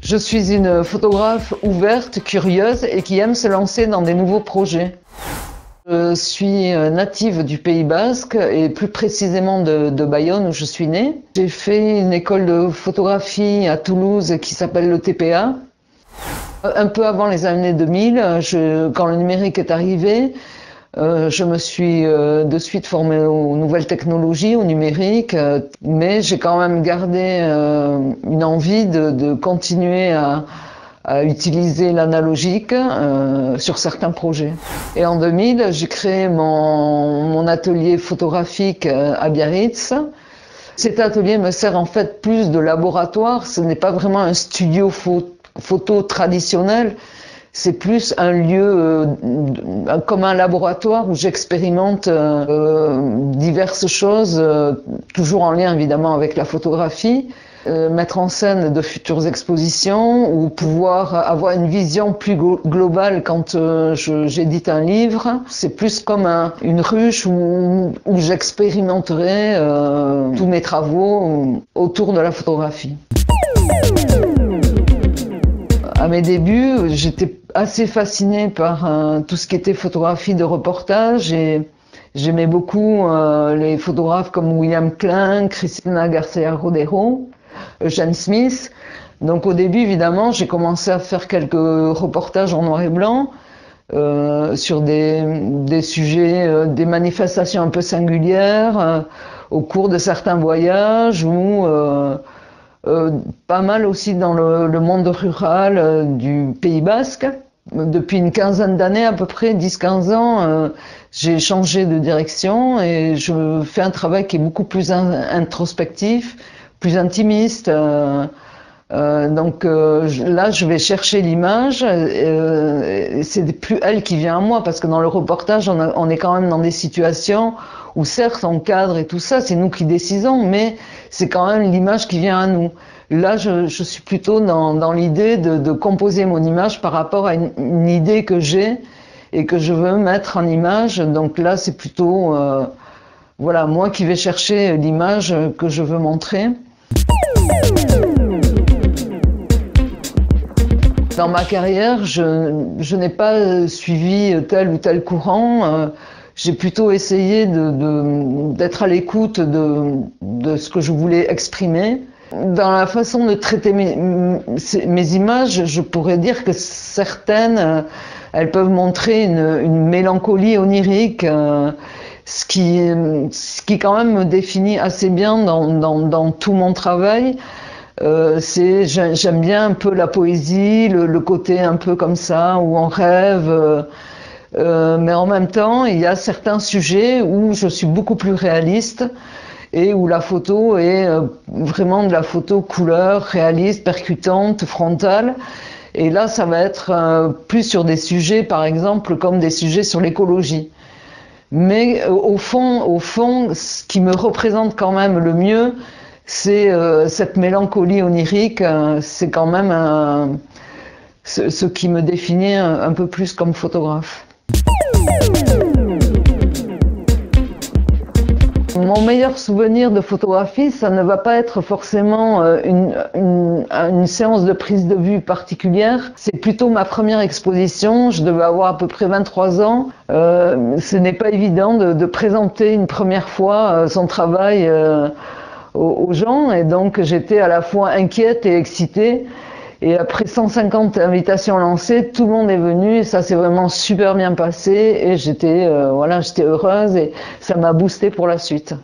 Je suis une photographe ouverte, curieuse et qui aime se lancer dans des nouveaux projets. Je suis native du Pays Basque et plus précisément de Bayonne où je suis née. J'ai fait une école de photographie à Toulouse qui s'appelle le TPA. Un peu avant les années 2000, quand le numérique est arrivé, je me suis de suite formée aux nouvelles technologies, au numérique, mais j'ai quand même gardé une envie de continuer à utiliser l'analogique sur certains projets. Et en 2000, j'ai créé mon atelier photographique à Biarritz. Cet atelier me sert en fait plus de laboratoire, ce n'est pas vraiment un studio photo traditionnel. C'est plus un lieu comme un laboratoire où j'expérimente diverses choses, toujours en lien évidemment avec la photographie, mettre en scène de futures expositions ou pouvoir avoir une vision plus globale quand j'édite un livre. C'est plus comme une ruche où j'expérimenterai tous mes travaux autour de la photographie. À mes débuts, j'étais assez fascinée par tout ce qui était photographie de reportage et j'aimais beaucoup les photographes comme William Klein, Cristina Garcia Rodero, Eugene Smith. Donc au début, évidemment, j'ai commencé à faire quelques reportages en noir et blanc sur des sujets, des manifestations un peu singulières au cours de certains voyages ou pas mal aussi dans le monde rural du Pays Basque. Depuis une quinzaine d'années, à peu près 10-15 ans, j'ai changé de direction et je fais un travail qui est beaucoup plus introspectif, plus intimiste. Donc là, je vais chercher l'image. C'est plus elle qui vient à moi parce que dans le reportage, on est quand même dans des situations où certes on cadre et tout ça, c'est nous qui décidons, mais c'est quand même l'image qui vient à nous. Là, je suis plutôt dans l'idée de composer mon image par rapport à une idée que j'ai et que je veux mettre en image. Donc là, c'est plutôt voilà, moi qui vais chercher l'image que je veux montrer. Dans ma carrière, je n'ai pas suivi tel ou tel courant. J'ai plutôt essayé d'être à l'écoute de ce que je voulais exprimer. Dans la façon de traiter mes images, je pourrais dire que certaines, elles peuvent montrer une mélancolie onirique, ce qui quand même me définit assez bien dans tout mon travail. J'aime bien un peu la poésie, le côté un peu comme ça, où on rêve. Mais en même temps, il y a certains sujets où je suis beaucoup plus réaliste et où la photo est vraiment de la photo couleur, réaliste, percutante, frontale. Et là, ça va être plus sur des sujets, par exemple, comme des sujets sur l'écologie. Mais au fond, ce qui me représente quand même le mieux, c'est cette mélancolie onirique. C'est quand même ce qui me définit un peu plus comme photographe. Mon meilleur souvenir de photographie, ça ne va pas être forcément une séance de prise de vue particulière. C'est plutôt ma première exposition. Je devais avoir à peu près 23 ans. Ce n'est pas évident de présenter une première fois son travail aux gens. Et donc j'étais à la fois inquiète et excitée. Et après 150 invitations lancées, tout le monde est venu et ça s'est vraiment super bien passé et j'étais heureuse et ça m'a boosté pour la suite.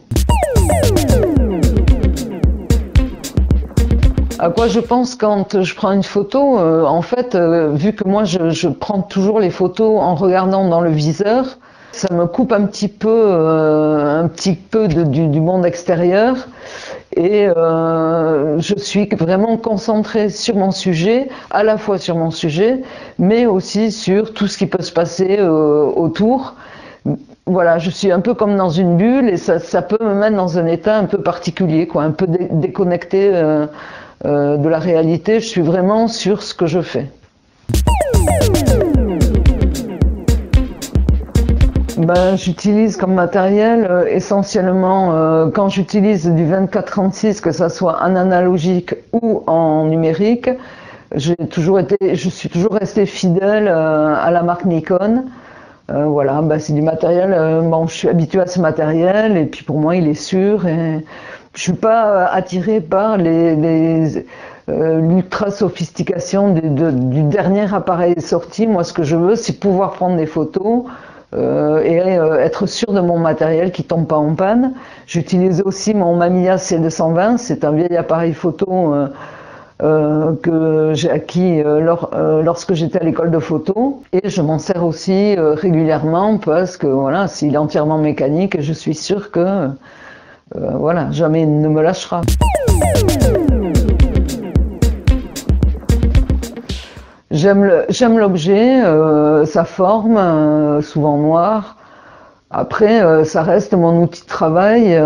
À quoi je pense quand je prends une photo, en fait, vu que moi je prends toujours les photos en regardant dans le viseur, ça me coupe un petit peu du monde extérieur. Et je suis vraiment concentrée sur mon sujet, à la fois sur mon sujet, mais aussi sur tout ce qui peut se passer autour. Voilà, je suis un peu comme dans une bulle et ça peut me mettre dans un état un peu particulier, quoi, un peu déconnecté de la réalité. Je suis vraiment sur ce que je fais. J'utilise comme matériel essentiellement quand j'utilise du 24-36, que ça soit en analogique ou en numérique, Je suis toujours restée fidèle à la marque Nikon. Voilà, bah, c'est du matériel. Bon, je suis habituée à ce matériel et puis pour moi, il est sûr. Et je suis pas attirée par l'ultra sophistication du dernier appareil sorti. Moi, ce que je veux, c'est pouvoir prendre des photos et être sûr de mon matériel qui tombe pas en panne. J'utilise aussi mon Mamiya C220. C'est un vieil appareil photo que j'ai acquis lorsque j'étais à l'école de photo, et je m'en sers aussi régulièrement parce que voilà, s'il est entièrement mécanique, je suis sûre que voilà, jamais il ne me lâchera. J'aime l'objet, sa forme, souvent noire. Après, ça reste mon outil de travail.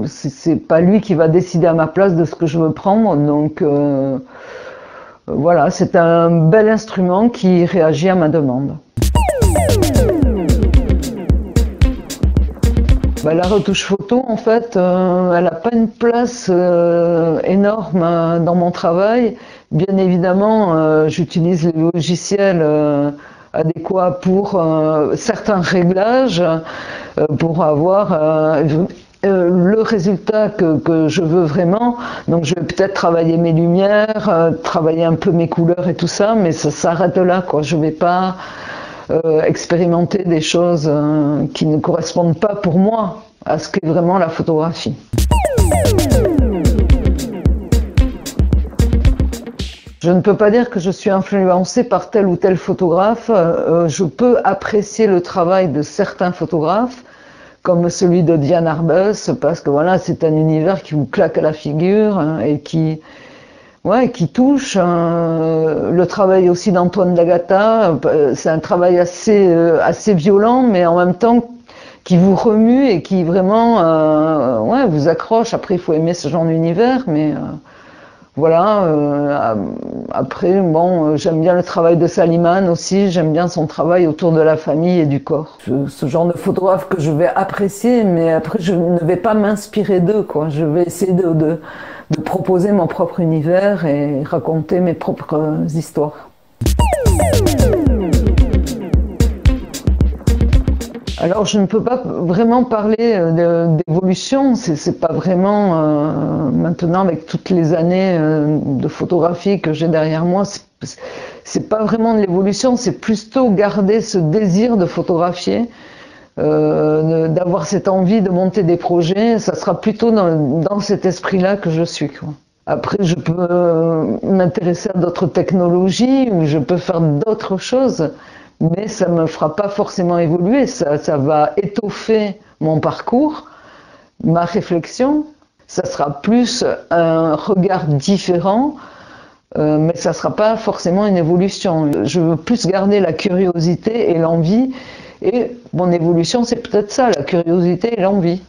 C'est pas lui qui va décider à ma place de ce que je veux prendre. Donc voilà, c'est un bel instrument qui réagit à ma demande. Bah, la retouche photo, en fait, elle n'a pas une place énorme dans mon travail. Bien évidemment, j'utilise les logiciels adéquat pour certains réglages, pour avoir le résultat que je veux vraiment. Donc je vais peut-être travailler mes lumières, travailler un peu mes couleurs et tout ça, mais ça s'arrête là, quoi. Je ne vais pas expérimenter des choses qui ne correspondent pas pour moi à ce qu'est vraiment la photographie. Je ne peux pas dire que je suis influencée par tel ou tel photographe. Je peux apprécier le travail de certains photographes, comme celui de Diane Arbus, parce que voilà, c'est un univers qui vous claque à la figure et qui touche. Le travail aussi d'Antoine Dagata, c'est un travail assez violent, mais en même temps qui vous remue et qui vraiment vous accroche. Après, il faut aimer ce genre d'univers, mais voilà, après, bon, j'aime bien le travail de Saliman aussi, j'aime bien son travail autour de la famille et du corps. Ce genre de photographe que je vais apprécier, mais après, je ne vais pas m'inspirer d'eux, quoi. Je vais essayer de proposer mon propre univers et raconter mes propres histoires. Alors je ne peux pas vraiment parler d'évolution, c'est pas vraiment maintenant avec toutes les années de photographie que j'ai derrière moi, c'est pas vraiment de l'évolution, c'est plutôt garder ce désir de photographier, d'avoir cette envie de monter des projets. Ça sera plutôt dans cet esprit-là que je suis, quoi. Après, je peux m'intéresser à d'autres technologies ou je peux faire d'autres choses. Mais ça ne me fera pas forcément évoluer, ça va étoffer mon parcours, ma réflexion, ça sera plus un regard différent, mais ça ne sera pas forcément une évolution. Je veux plus garder la curiosité et l'envie, et mon évolution c'est peut-être ça, la curiosité et l'envie.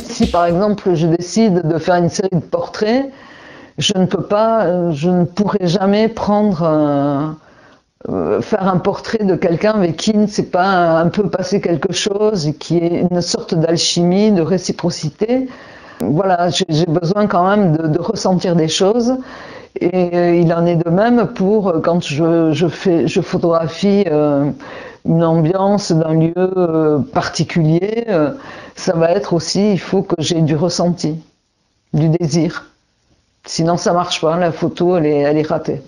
Si par exemple je décide de faire une série de portraits, je ne pourrai jamais faire un portrait de quelqu'un avec qui ne s'est pas un peu passé quelque chose, qui est une sorte d'alchimie, de réciprocité. Voilà, j'ai besoin quand même de ressentir des choses. Et il en est de même pour quand je photographie une ambiance d'un lieu particulier. Ça va être aussi, il faut que j'ai du ressenti, du désir. Sinon ça marche pas, la photo elle est ratée.